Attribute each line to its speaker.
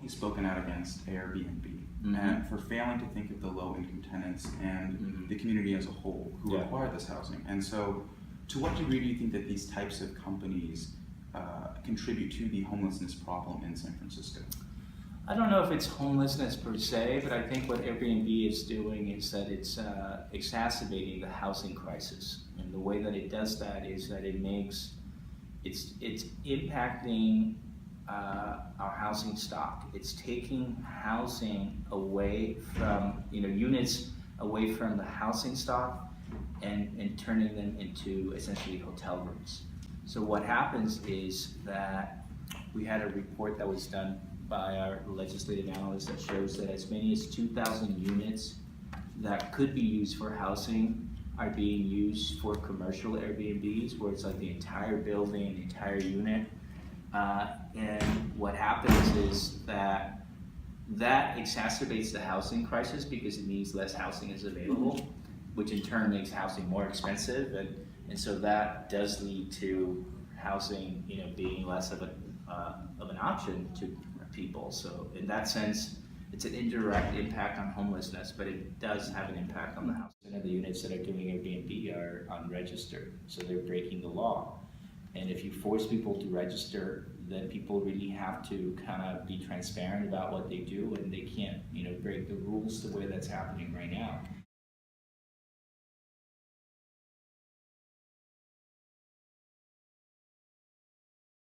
Speaker 1: He's spoken out against Airbnb and for failing to think of the low-income tenants and the community as a whole who require this housing. And so, to what degree do you think that these types of companies contribute to the homelessness problem in San Francisco?
Speaker 2: I don't know if it's homelessness per se, but I think what Airbnb is doing is that it's exacerbating the housing crisis. And the way that it does that is that it's impacting our housing stock. It's taking housing away from, units away from the housing stock and turning them into essentially hotel rooms. So what happens is that we had a report that was done by our legislative analyst that shows that as many as 2,000 units that could be used for housing are being used for commercial Airbnbs, where it's like the entire building, the entire unit. And what happens is that exacerbates the housing crisis because it means less housing is available, which in turn makes housing more expensive, and so that does lead to housing, being less of an option to people. So in that sense, it's an indirect impact on homelessness, but it does have an impact on the house. Some of the units that are doing Airbnb are unregistered, so they're breaking the law. And if you force people to register, then people really have to kind of be transparent about what they do, and they can't, break the rules the way that's happening right now.